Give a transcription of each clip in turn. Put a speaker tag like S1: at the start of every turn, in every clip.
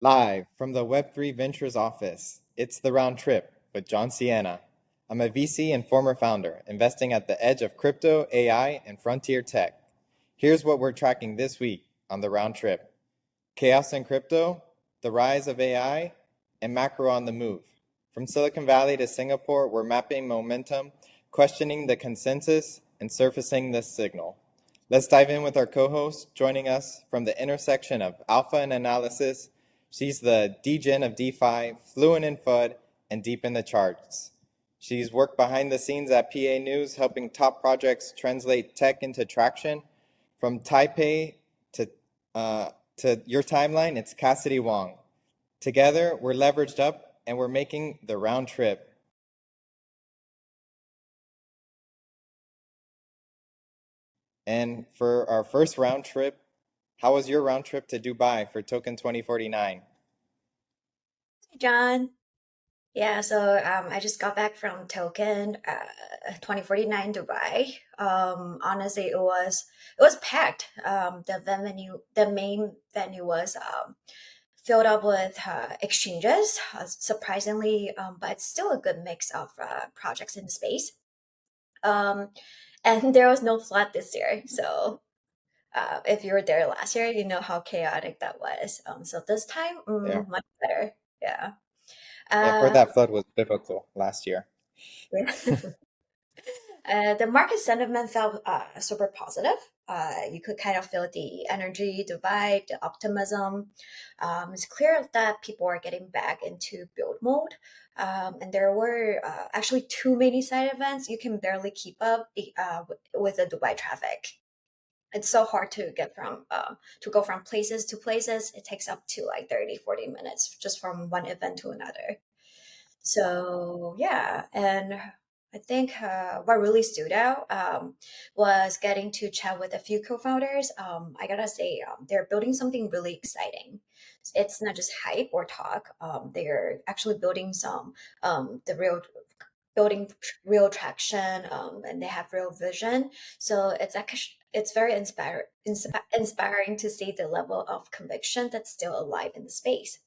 S1: Live from the Web3 Ventures office, it's The Round Trip with John Sienna. I'm a VC and former founder, investing at the edge of crypto, AI, and frontier tech. Here's what we're tracking this week on The Round Trip. Chaos in crypto, the rise of AI, and macro on the move. From Silicon Valley to Singapore, we're mapping momentum, questioning the consensus, and surfacing the signal. Let's dive in with our co-host, joining us from the intersection of alpha and analysis. She's the degen of DeFi, fluent in FUD, and deep in the charts. She's worked behind the scenes at PANews, helping top projects translate tech into traction. From Taipei to your timeline, it's Cassidy Wong. Together, we're leveraged up, and we're making the round trip. And for our first round trip, how was your round trip to Dubai for Token 2049?
S2: Hey, John. Yeah, so I just got back from Token 2049 Dubai. Honestly, it was packed. The main venue was filled up with exchanges, surprisingly, but it's still a good mix of projects in the space. And there was no flood this year, so if you were there last year, you know how chaotic that was. So this time,
S1: Yeah,
S2: much better. Yeah.
S1: I've heard
S2: Uh,
S1: that flood was biblical last year.
S2: the market sentiment felt super positive. You could kind of feel the energy, the vibe, the optimism. It's clear that people are getting back into build mode. And there were actually too many side events. You can barely keep up with the Dubai traffic. It's so hard to get from to go from places to places. It takes up to like 30-40 minutes just from one event to another. So yeah, and I think what really stood out was getting to chat with a few co-founders. I gotta say, they're building something really exciting. It's not just hype or talk. They're actually building the real building real traction, and they have real vision. So it's very inspiring to see the level of conviction that's still alive in the space.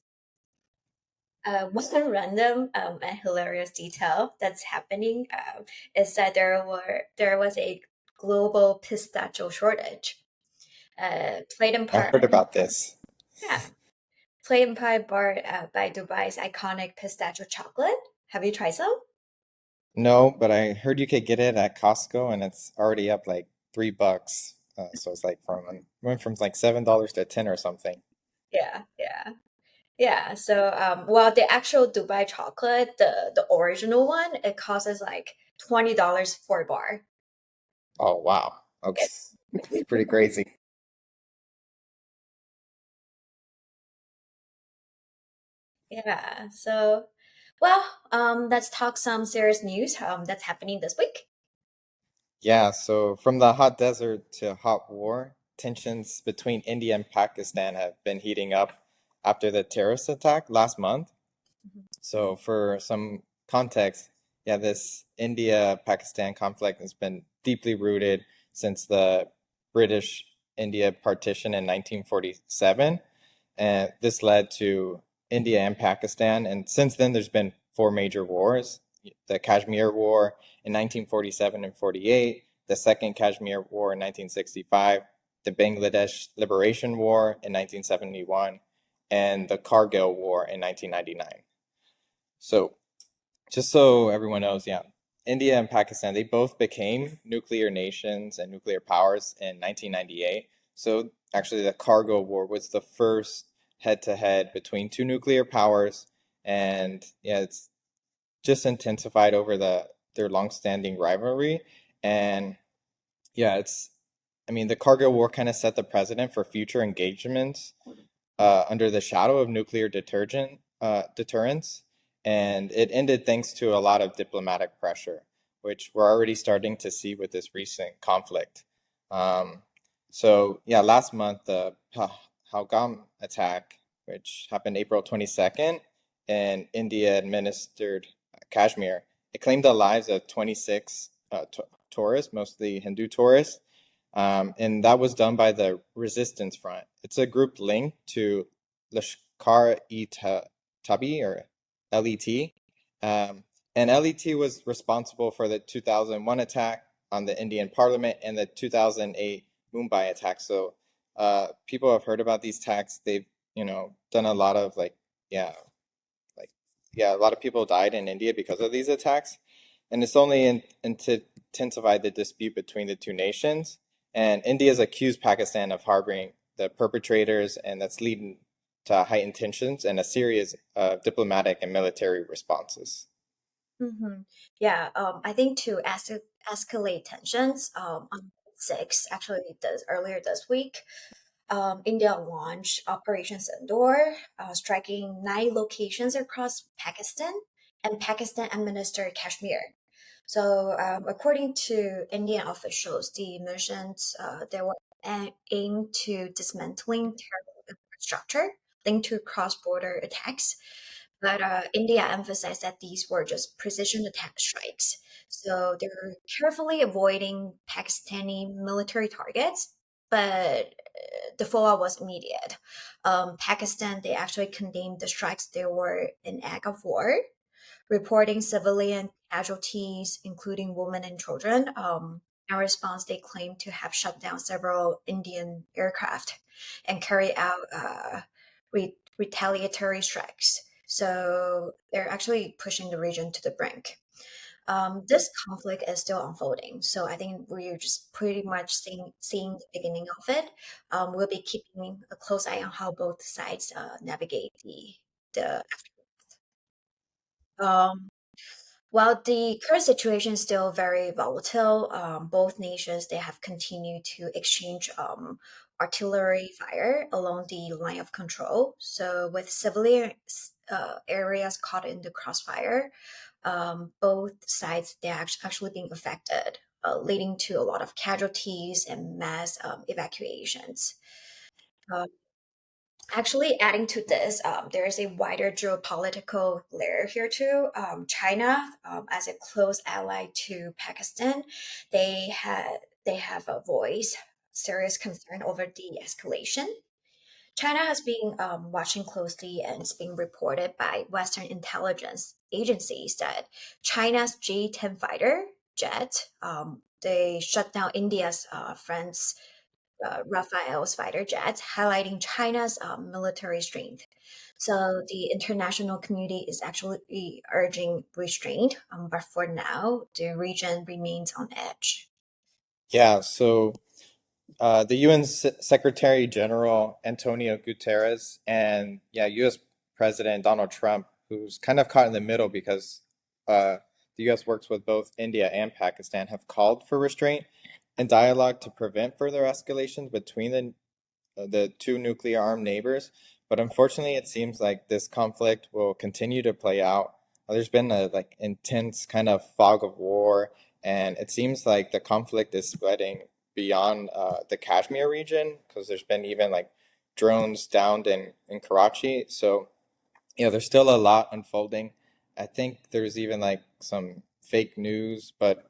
S2: One random and hilarious detail that's happening is that there was a global pistachio shortage. Played in
S1: I
S2: part,
S1: heard about this.
S2: yeah, played in part by Dubai's iconic pistachio chocolate. Have you tried some?
S1: No, but I heard you could get it at Costco, and it's already up like $3. So it's like went from like $7 to 10 or something.
S2: Yeah, yeah. Yeah, so well, the actual Dubai chocolate, the original one, it costs like $20 for a bar.
S1: Oh wow. Okay. It's pretty crazy.
S2: Yeah, so well, let's talk some serious news that's happening this week.
S1: Yeah, so from the hot desert to hot war, tensions between India and Pakistan have been heating up after the terrorist attack last month.
S2: Mhm.
S1: So for some context, yeah, this India-Pakistan conflict has been deeply rooted since the British India partition in 1947. And this led to India and Pakistan. And since then, there's been four major wars: the Kashmir War in 1947 and 48, the Second Kashmir War in 1965, the Bangladesh Liberation War in 1971, and the Kargil War in 1999. So, just so everyone knows, yeah, India and Pakistan, they both became nuclear nations and nuclear powers in 1998. So, actually, the Kargil War was the first head-to-head between two nuclear powers, and yeah, it's just intensified over their long-standing rivalry. And yeah, I mean, the Kargil War kind of set the precedent for future engagements under the shadow of nuclear deterrence, and it ended thanks to a lot of diplomatic pressure, which we're already starting to see with this recent conflict. Um, so yeah, last month the Pahalgam attack, which happened April 22nd, in India administered Kashmir, it claimed the lives of 26 tourists, mostly Hindu tourists, and that was done by the Resistance Front. It's a group linked to Tabi or LET. And LET was responsible for the 2001 attack on the Indian parliament and the 2008 Mumbai attack. So people have heard about these attacks. They've, done a lot of a lot of people died in India because of these attacks. And it's only intensified the dispute between the two nations. And India's accused Pakistan of harboring the perpetrators, and that's leading to heightened tensions and a series of diplomatic and military responses.
S2: Yeah, I think to escalate tensions, on 6, actually earlier this week, India launched Operation Sindoor, striking 9 locations across Pakistan, and Pakistan administered Kashmir. So, according to Indian officials, the missions they were aimed to dismantling terror infrastructure linked to cross-border attacks. But India emphasized that these were just precision attack strikes. So they were carefully avoiding Pakistani military targets, but the fallout was immediate. Pakistan, they actually condemned the strikes. They were an act of war, reporting civilian casualties, including women and children. In response, they claimed to have shut down several Indian aircraft and carry out retaliatory strikes. So they're actually pushing the region to the brink. This conflict is still unfolding, so I think we're just pretty much seeing the beginning of it. We'll be keeping a close eye on how both sides navigate the um, While the current situation is still very volatile, both nations they have continued to exchange artillery fire along the line of control. So with civilian areas caught in the crossfire, both sides they're actually being affected, leading to a lot of casualties and mass evacuations. Uh, Actually, adding to this, there is a wider geopolitical layer here too. China, as a close ally to Pakistan, they have a voice serious concern over the escalation. China has been watching closely, and it's being reported by Western intelligence agencies that China's J-10 fighter jet they shut down India's friends Rafael's fighter jets, highlighting China's military strength. So the international community is actually urging restraint, but for now, the region remains on edge.
S1: Yeah, so the UN Secretary General Antonio Guterres and US President Donald Trump, who's kind of caught in the middle because the US works with both India and Pakistan, have called for restraint and dialogue to prevent further escalations between the two nuclear armed neighbors. But unfortunately, it seems like this conflict will continue to play out. There's been a intense kind of fog of war, and it seems like the conflict is spreading beyond the Kashmir region because there's been even drones downed in Karachi. So there's still a lot unfolding. I think there's even some fake news, but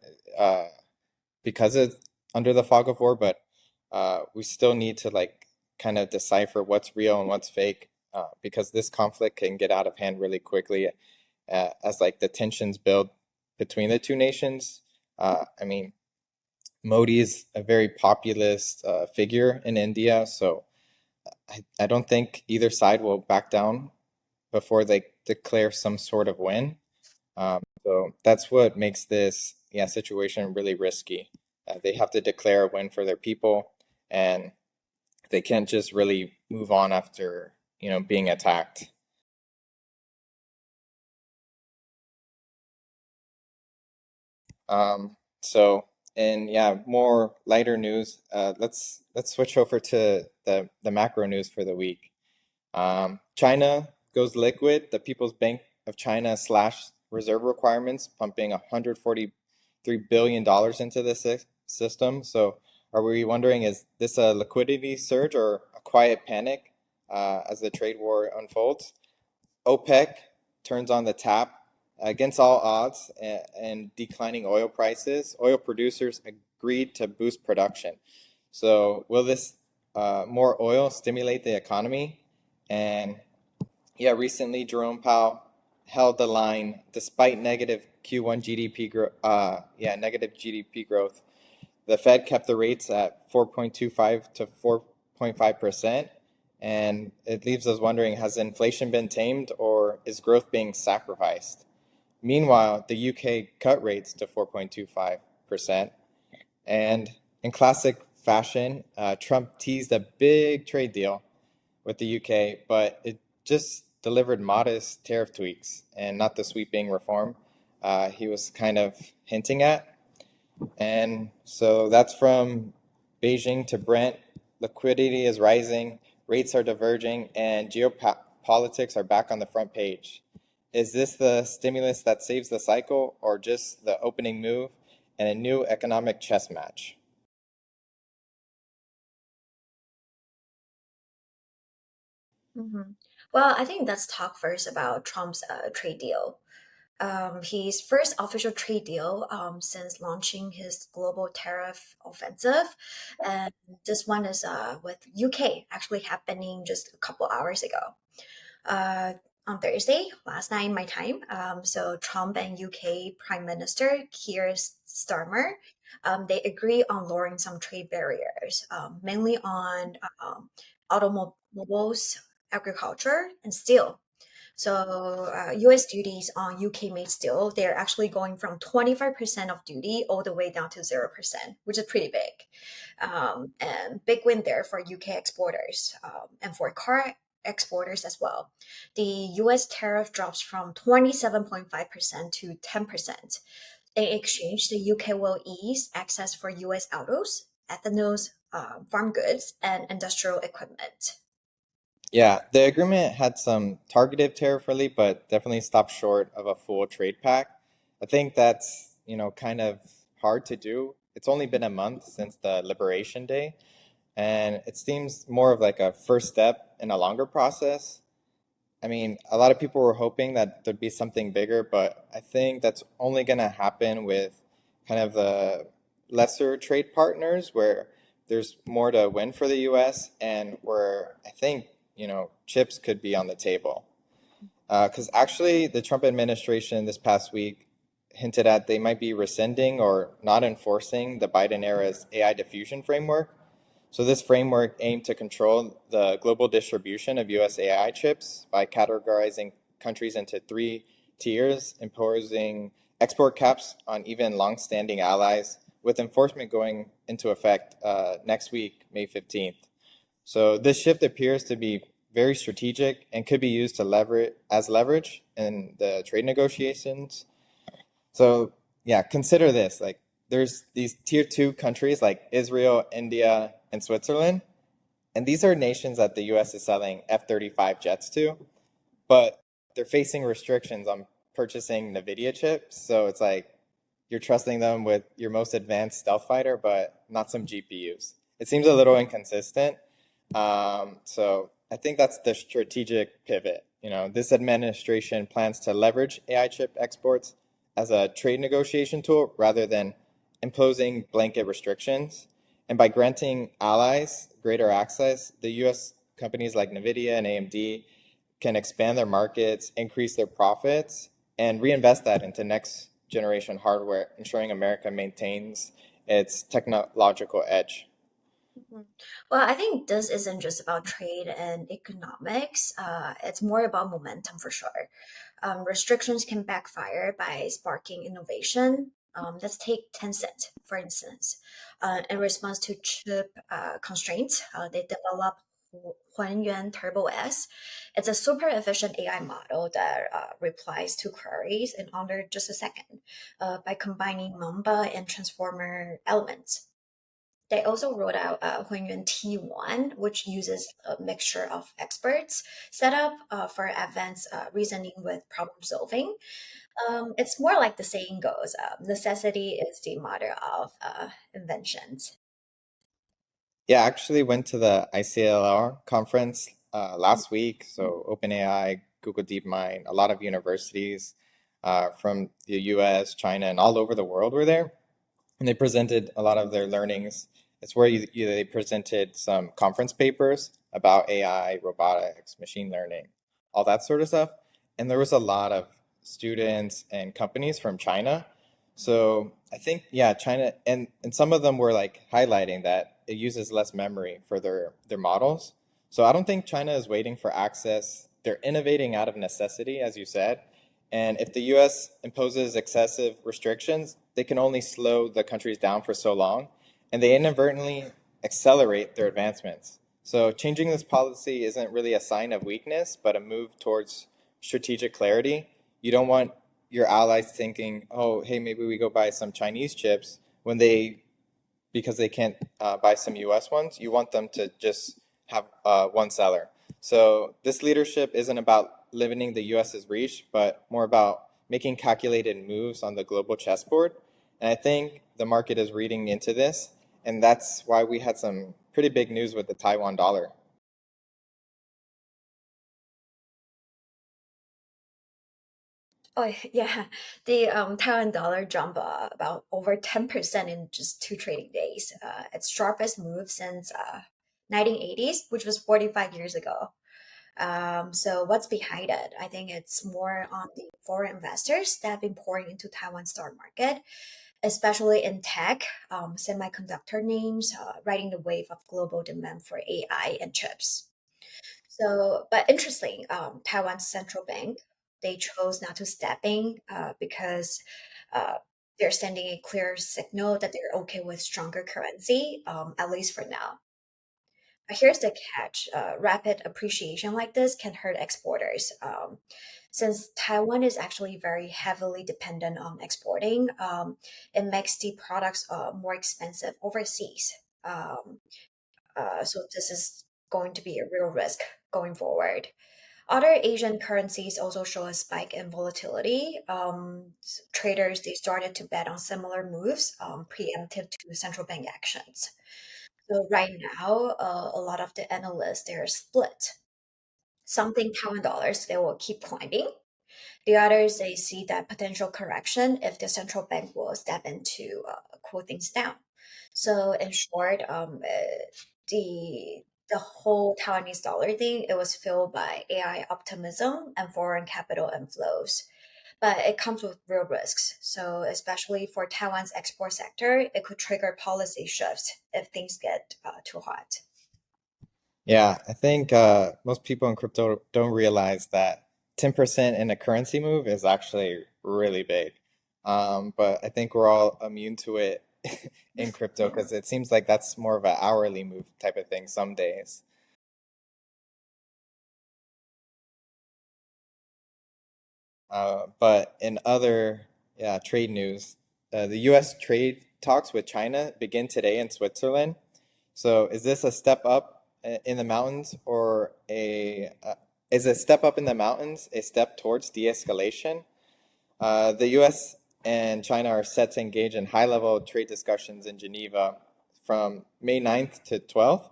S1: because it's under the fog of war, but we still need to kind of decipher what's real and what's fake, because this conflict can get out of hand really quickly as the tensions build between the two nations. I mean, Modi is a very populist figure in India, so I don't think either side will back down before they declare some sort of win. So that's what makes this situation really risky. They have to declare a win for their people, and they can't just really move on after being attacked. So in more lighter news, let's switch over to the macro news for the week. China goes liquid. The People's Bank of China slashed reserve requirements, pumping $143 billion into the system. So are we wondering, is this a liquidity surge or a quiet panic as the trade war unfolds? OPEC turns on the tap against all odds and declining oil prices. Oil producers agreed to boost production. So will this more oil stimulate the economy? And Yeah, recently Jerome Powell held the line despite negative Q1 GDP growth. Negative GDP growth. The Fed kept the rates at 4.25 to 4.5%, and it leaves us wondering, has inflation been tamed or is growth being sacrificed? Meanwhile, the UK cut rates to 4.25%, and in classic fashion, Trump teased a big trade deal with the UK, but it just delivered modest tariff tweaks and not the sweeping reform he was kind of hinting at. And so that's from Beijing to Brent. Liquidity is rising, rates are diverging, and geopolitics are back on the front page. Is this the stimulus that saves the cycle, or just the opening move and a new economic chess match?
S2: Mhm. Well, I think let's talk first about Trump's trade deal. His first official trade deal since launching his global tariff offensive, and this one is with UK actually happening just a couple hours ago. Uh, on Thursday, last night my time, so Trump and UK Prime Minister Keir Starmer, they agree on lowering some trade barriers, mainly on automobiles, agriculture, and steel. So US duties on UK made steel, they're actually going from 25% of duty all the way down to 0%, which is pretty big. And big win there for UK exporters and for car exporters as well. The US tariff drops from 27.5% to 10%. In exchange, the UK will ease access for US autos, ethanol, farm goods, and industrial equipment.
S1: Yeah, the agreement had some targeted tariff relief, but definitely stopped short of a full trade pack. I think that's, kind of hard to do. It's only been a month since the Liberation Day, and it seems more of like a first step in a longer process. I mean, a lot of people were hoping that there'd be something bigger, but I think that's only going to happen with kind of the lesser trade partners where there's more to win for the US and where I think, chips could be on the table. Because actually, the Trump administration this past week hinted at they might be rescinding or not enforcing the Biden era's AI diffusion framework. So this framework aimed to control the global distribution of US AI chips by categorizing countries into three tiers, imposing export caps on even long-standing allies, with enforcement going into effect next week, May 15th. So this shift appears to be very strategic and could be used to leverage in the trade negotiations. So yeah, consider this. Like there's these tier two countries like Israel, India, and Switzerland. And these are nations that the US is selling F-35 jets to, but they're facing restrictions on purchasing NVIDIA chips. So it's like you're trusting them with your most advanced stealth fighter, but not some GPUs. It seems a little inconsistent. So I think that's the strategic pivot. This administration plans to leverage AI chip exports as a trade negotiation tool rather than imposing blanket restrictions. And by granting allies greater access, the US companies like NVIDIA and AMD can expand their markets, increase their profits, and reinvest that into next generation hardware, ensuring America maintains its technological edge.
S2: Mhm. Well, I think this isn't just about trade and economics. It's more about momentum for sure. Restrictions can backfire by sparking innovation. Let's take Tencent, for instance. In response to chip constraints, they developed Hunyuan Turbo S. It's a super efficient AI model that replies to queries in under just a second by combining Mamba and transformer elements. They also rolled out Hunyuan T1, which uses a mixture of experts set up for advanced reasoning with problem solving. It's more like the saying goes, necessity is the mother of inventions.
S1: Yeah, I actually went to the ICLR conference last week. So OpenAI, Google DeepMind, a lot of universities from the US, China, and all over the world were there. And they presented a lot of their learnings. It's where they presented some conference papers about AI, robotics, machine learning. all that sort of stuff. And there was a lot of students and companies from China. So I think, yeah, China, and some of them were like highlighting that it uses less memory for their models. So I don't think China is waiting for access. They're innovating out of necessity, as you said. And if the US imposes excessive restrictions, they can only slow the countries down for so long, and they inadvertently accelerate their advancements. So changing this policy isn't really a sign of weakness, but a move towards strategic clarity. You don't want your allies thinking, oh, hey, maybe we go buy some Chinese chips when because they can't buy some US ones. You want them to just have one seller. So this leadership isn't about limiting the US's reach, but more about making calculated moves on the global chessboard. And I think the market is reading into this, and that's why we had some pretty big news with the Taiwan dollar.
S2: Oh yeah, the Taiwan dollar jumped about over 10% in just two trading days. Its sharpest move since 1980s, which was 45 years ago. So what's behind it? I think it's more on the foreign investors that have been pouring into Taiwan stock market, especially in tech, semiconductor names, riding the wave of global demand for AI and chips. So, but interesting, Taiwan's central bank, they chose not to step in because uh, they're sending a clear signal that they're okay with stronger currency, at least for now. But here's the catch. Rapid appreciation like this can hurt exporters. Since Taiwan is actually very heavily dependent on exporting, it makes the products more expensive overseas. Um, so this is going to be a real risk going forward. Other Asian currencies also show a spike in volatility. Traders they started to bet on similar moves, preemptive to central bank actions. So right now, a lot of the analysts they're split. Some think Taiwan dollars they will keep climbing. The others they see that potential correction if the central bank will step in to cool things down. So in short, the whole Taiwanese dollar thing it was fueled by AI optimism and foreign capital inflows, but it comes with real risks. So especially for Taiwan's export sector, it could trigger policy shifts if things get too hot.
S1: Yeah, I think most people in crypto don't realize that 10% in a currency move is actually really big. But I think we're all immune to it in crypto because it seems like that's more of an hourly move type of thing some days. But in other, yeah, trade news, the U.S. trade talks with China begin today in Switzerland. So is this a step up in the mountains or is a step up in the mountains a step towards de-escalation? The US and China are set to engage in high-level trade discussions in Geneva from May 9th to 12th.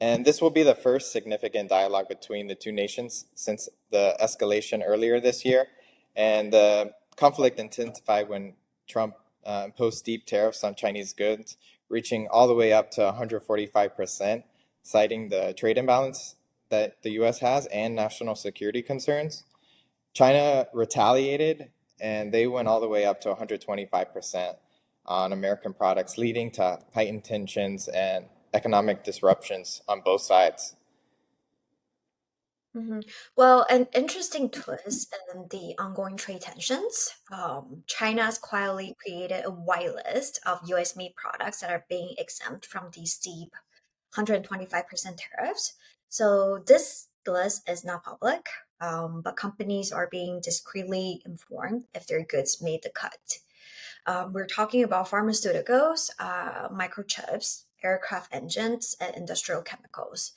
S1: And this will be the first significant dialogue between the two nations since the escalation earlier this year. And the conflict intensified when Trump imposed steep tariffs on Chinese goods, reaching all the way up to 145%, citing the trade imbalance that the US has and national security concerns. China retaliated and they went all the way up to 125% on American products, leading to heightened tensions and economic disruptions on both sides.
S2: Well, an interesting twist in the ongoing trade tensions. China's quietly created a whitelist of US made products that are being exempt from these steep 125% tariffs. So this list is not public, but companies are being discreetly informed if their goods made the cut. We're talking about pharmaceuticals, microchips, aircraft engines, and industrial chemicals.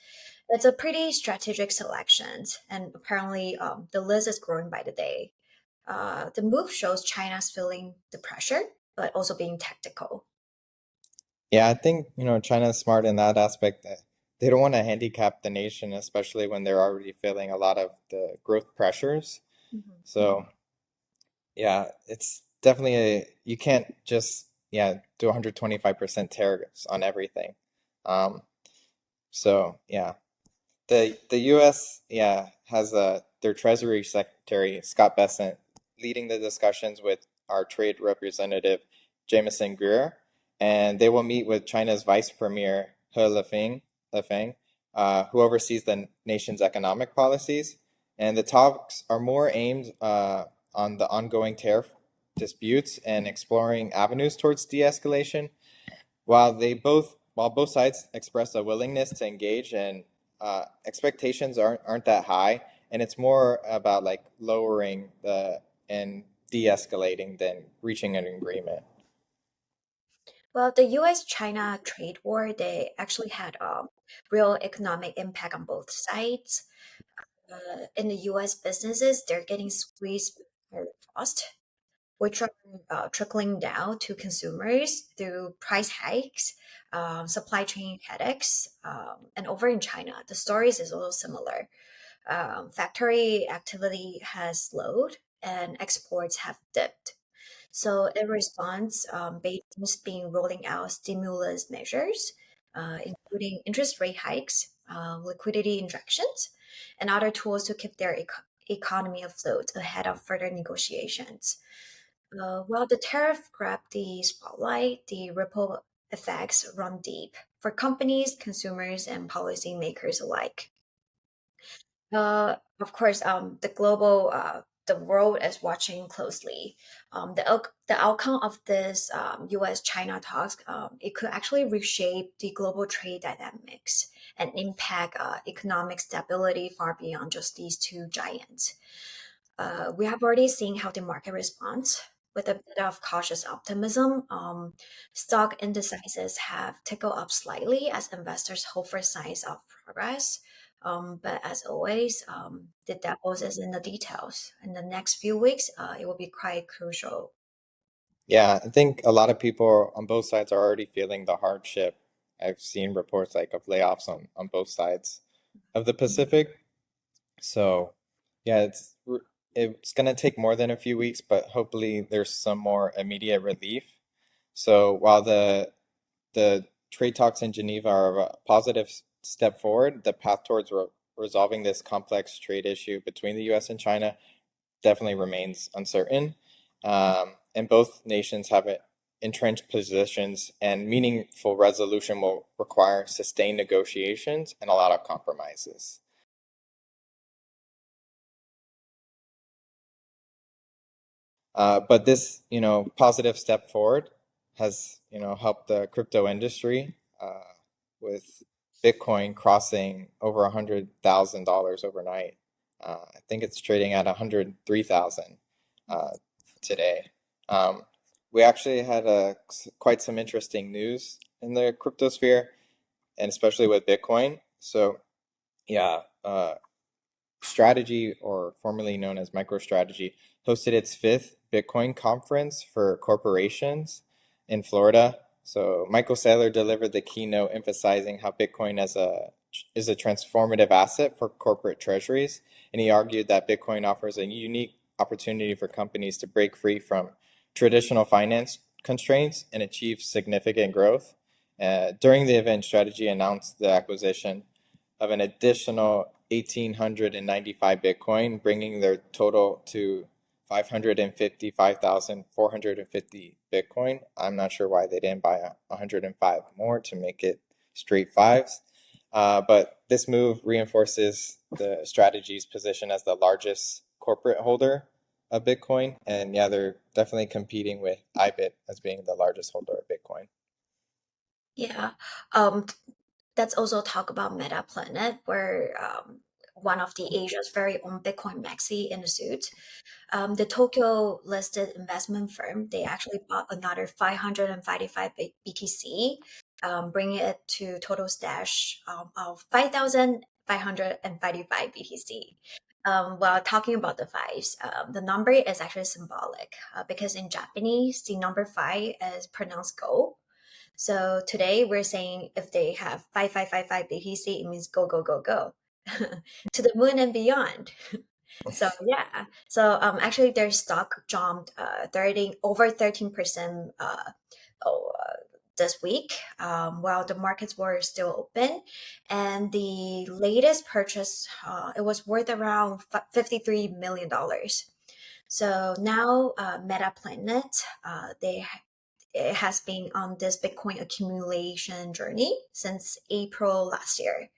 S2: It's a pretty strategic selection, and apparently the list is growing by the day. The move shows China's feeling the pressure, but also being tactical.
S1: Yeah, I think, China's smart in that aspect that they don't want to handicap the nation, especially when they're already feeling a lot of the growth pressures.
S2: Mhm.
S1: So, yeah, it's definitely you can't just, yeah, do 125% tariffs on everything. Um, so, yeah. The US, yeah, has a their Treasury Secretary, Scott Bessent, leading the discussions with our trade representative, Jameson Greer, and they will meet with China's Vice Premier, He Lifeng, who oversees the nation's economic policies. And the talks are more aimed on the ongoing tariff disputes and exploring avenues towards de-escalation. While both sides express a willingness to engage, and expectations aren't that high, and it's more about like lowering and de-escalating than reaching an agreement.
S2: Well, the US-China trade war, they actually had a real economic impact on both sides. In the US businesses, they're getting squeezed very fast, which are trickling down to consumers through price hikes, supply chain headaches, and over in China, the stories is also similar. Factory activity has slowed and exports have dipped. So in response, Beijing's been rolling out stimulus measures, including interest rate hikes, liquidity injections, and other tools to keep their economy afloat ahead of further negotiations. While the tariff grabbed the spotlight, the ripple effects run deep for companies, consumers, and policymakers alike. Of course, the world is watching closely. The outcome of this U.S.-China talks, it could actually reshape the global trade dynamics and impact economic stability far beyond just these two giants. We have already seen how the market responds with a bit of cautious optimism. Stock indices have tickled up slightly as investors hope for signs of progress. But as always, the devil is in the details. In the next few weeks, it will be quite crucial.
S1: Yeah, I think a lot of people on both sides are already feeling the hardship. I've seen reports like of layoffs on both sides of the Pacific. So, yeah, it's gonna take more than a few weeks, but hopefully there's some more immediate relief. So while the trade talks in Geneva are a positive step forward, the path towards resolving this complex trade issue between the U.S. and China definitely remains uncertain. And both nations have entrenched positions, and meaningful resolution will require sustained negotiations and a lot of compromises. But this, positive step forward has, helped the crypto industry with Bitcoin crossing over $100,000 overnight. I think it's trading at 103,000 today. We actually had quite some interesting news in the crypto sphere, and especially with Bitcoin. So, yeah, Strategy, or formerly known as MicroStrategy, hosted its fifth Bitcoin conference for corporations in Florida. So Michael Saylor delivered the keynote emphasizing how Bitcoin is a transformative asset for corporate treasuries, and he argued that Bitcoin offers a unique opportunity for companies to break free from traditional finance constraints and achieve significant growth. During the event, Strategy announced the acquisition of an additional 1,895 Bitcoin, bringing their total to 555,450 Bitcoin. I'm not sure why they didn't buy 105 more to make it straight fives. But this move reinforces the strategy's position as the largest corporate holder of Bitcoin. And yeah, they're definitely competing with IBIT as being the largest holder of Bitcoin.
S2: Yeah. Let's also talk about MetaPlanet, where one of the Asia's very own Bitcoin maxi in the suit. The Tokyo listed investment firm, they actually bought another 555 BTC, bringing it to total stash of 5,555 BTC. While talking about the fives, the number is actually symbolic because in Japanese, the number five is pronounced go. So today we're saying if they have 5555 BTC, it means go, go, go, go to the moon and beyond. So yeah, so actually their stock jumped 13 over 13% this week while the markets were still open, and the latest purchase it was worth around $53 million. So now Meta Planet, it has been on this Bitcoin accumulation journey since April last year.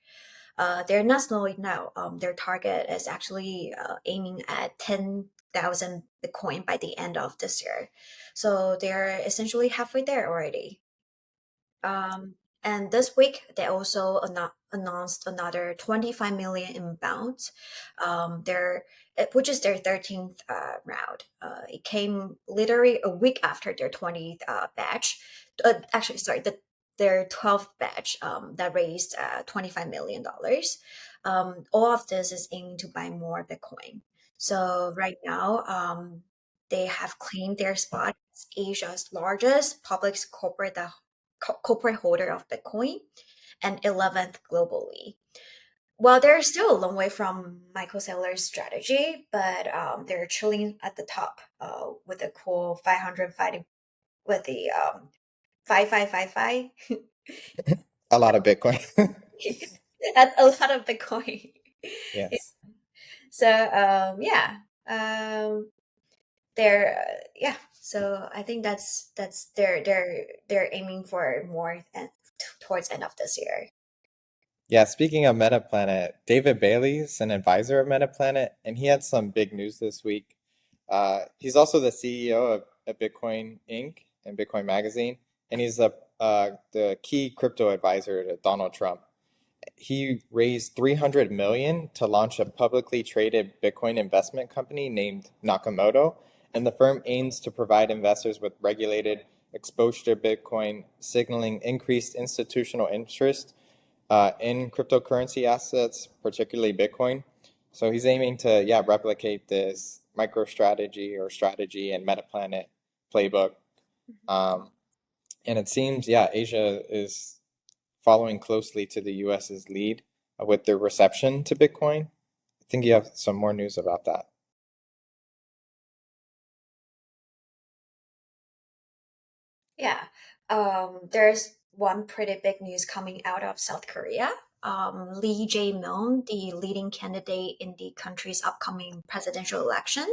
S2: They're not slowing now. Their target is actually aiming at 10,000 Bitcoin by the end of this year. So they're essentially halfway there already. And this week, they also announced another 25 million inbound, which is their 13th round. It came literally a week after their 20th batch. Actually, sorry, their 12th batch that raised $25 million. All of this is aiming to buy more Bitcoin. So right now, they have claimed their spot as Asia's largest public corporate holder of Bitcoin and 11th globally. Well, they're still a long way from Michael Saylor's strategy, but they're chilling at the top with a cool 500 fighting with the 5555.
S1: A lot of Bitcoin.
S2: That's a lot of Bitcoin.
S1: Yes.
S2: So yeah, they're yeah. So I think that's they're aiming for more towards end of this year.
S1: Yeah, speaking of MetaPlanet, David Bailey's an advisor of MetaPlanet, and he had some big news this week. He's also the CEO of Bitcoin Inc. and Bitcoin Magazine, and he's the key crypto advisor to Donald Trump. He raised $300 million to launch a publicly traded Bitcoin investment company named Nakamoto, and the firm aims to provide investors with regulated exposure to Bitcoin, signaling increased institutional interest in cryptocurrency assets, particularly Bitcoin. So he's aiming to replicate this MicroStrategy or strategy and MetaPlanet playbook. And it seems Asia is following closely to the US's lead with their reception to Bitcoin. I think you have some more news about that.
S2: Yeah, there's one pretty big news coming out of South Korea. Lee Jae-myung, the leading candidate in the country's upcoming presidential election,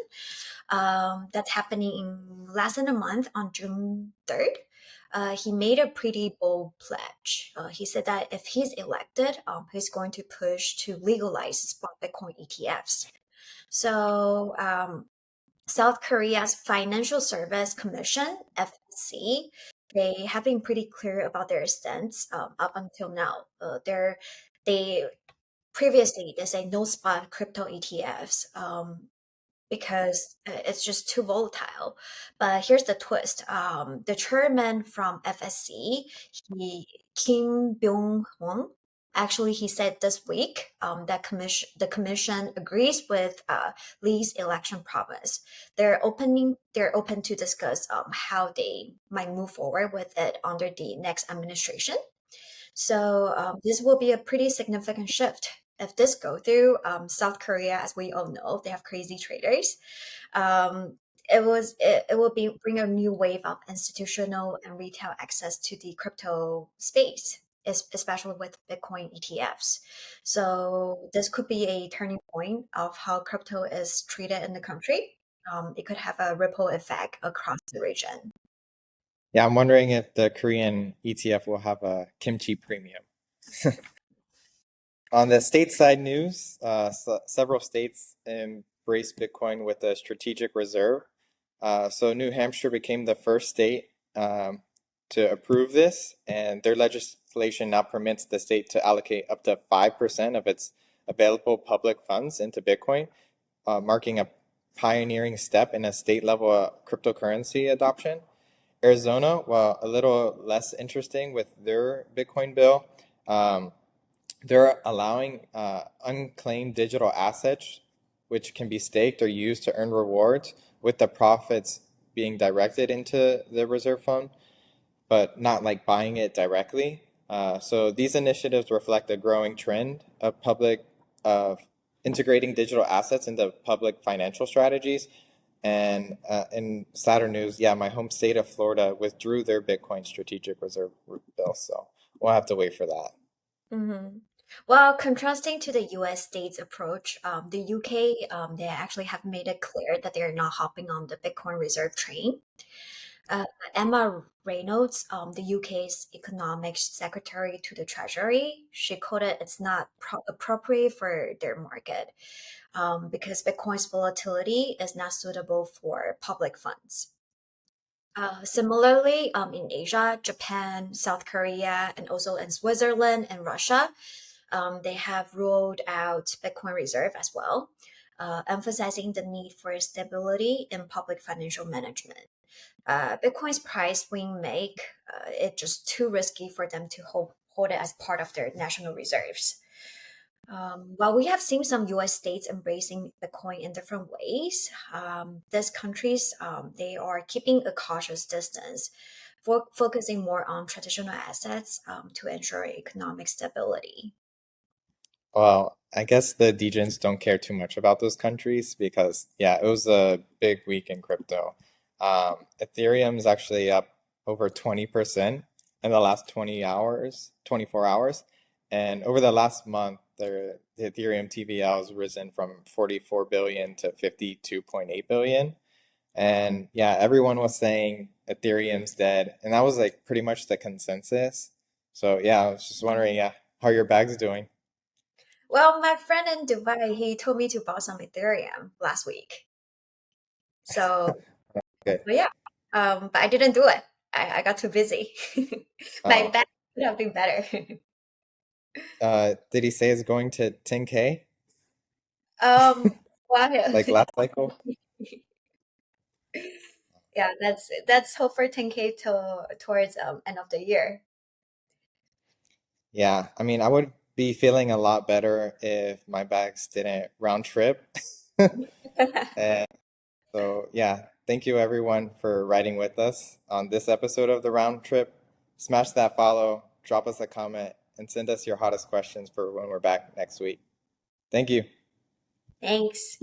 S2: that's happening in less than a month on June 3rd. He made a pretty bold pledge. He said that if he's elected, he's going to push to legalize spot Bitcoin ETFs. So South Korea's Financial Service Commission, FSC, they have been pretty clear about their stance up until now. They previously they say no spot crypto ETFs because it's just too volatile. But here's the twist: the chairman from FSC, Kim Byung-hong, actually he said this week that the commission agrees with Lee's election promise. They're open to discuss how they might move forward with it under the next administration. So this will be a pretty significant shift. If this go through, South Korea, as we all know, they have crazy traders. It will bring a new wave of institutional and retail access to the crypto space, especially with Bitcoin ETFs. So this could be a turning point of how crypto is treated in the country. It could have a ripple effect across the region.
S1: Yeah, I'm wondering if the Korean ETF will have a kimchi premium. On the stateside news, several states embrace Bitcoin with a strategic reserve. So New Hampshire became the first state to approve this, and their legislation now permits the state to allocate up to 5% of its available public funds into Bitcoin, marking a pioneering step in a state-level cryptocurrency adoption. Arizona, well, a little less interesting with their Bitcoin bill. They're allowing unclaimed digital assets, which can be staked or used to earn rewards, with the profits being directed into the reserve fund, but not like buying it directly. So these initiatives reflect a growing trend of integrating digital assets into public financial strategies. And in sadder news, yeah, my home state of Florida withdrew their Bitcoin strategic reserve bill. So we'll have to wait for that.
S2: Hmm. Well, contrasting to the US states approach, the UK, they actually have made it clear that they're not hopping on the Bitcoin reserve train. Uh, Emma Reynolds, the UK's economic secretary to the Treasury, she quoted it's not appropriate for their market because Bitcoin's volatility is not suitable for public funds. Similarly, in Asia, Japan, South Korea, and also in Switzerland and Russia, they have rolled out Bitcoin Reserve as well, emphasizing the need for stability in public financial management. Bitcoin's price swing make it just too risky for them to hold it as part of their national reserves. While we have seen some U.S. states embracing Bitcoin in different ways, these countries they are keeping a cautious distance, focusing more on traditional assets to ensure economic stability.
S1: Well, I guess the degens don't care too much about those countries because, yeah, it was a big week in crypto. Ethereum is actually up over 20% in the last 20 hours, 24 hours. And over the last month, the Ethereum TVL has risen from 44 billion to 52.8 billion. And yeah, everyone was saying Ethereum's dead. And that was like pretty much the consensus. So yeah, I was just wondering, yeah, how your bag's doing.
S2: Well, my friend in Dubai, he told me to buy some Ethereum last week. So,
S1: Good.
S2: but yeah, but I didn't do it. I got too busy. My
S1: Oh,
S2: back could have been better.
S1: did he say it's going to 10K
S2: um, wow.
S1: like last cycle?
S2: Yeah, that's hope for 10K towards end of the year.
S1: Yeah, I mean, I would be feeling a lot better if my bags didn't round trip. And so, yeah, thank you everyone for riding with us on this episode of the round trip. Smash that follow, drop us a comment, and send us your hottest questions for when we're back next week. Thank you.
S2: Thanks.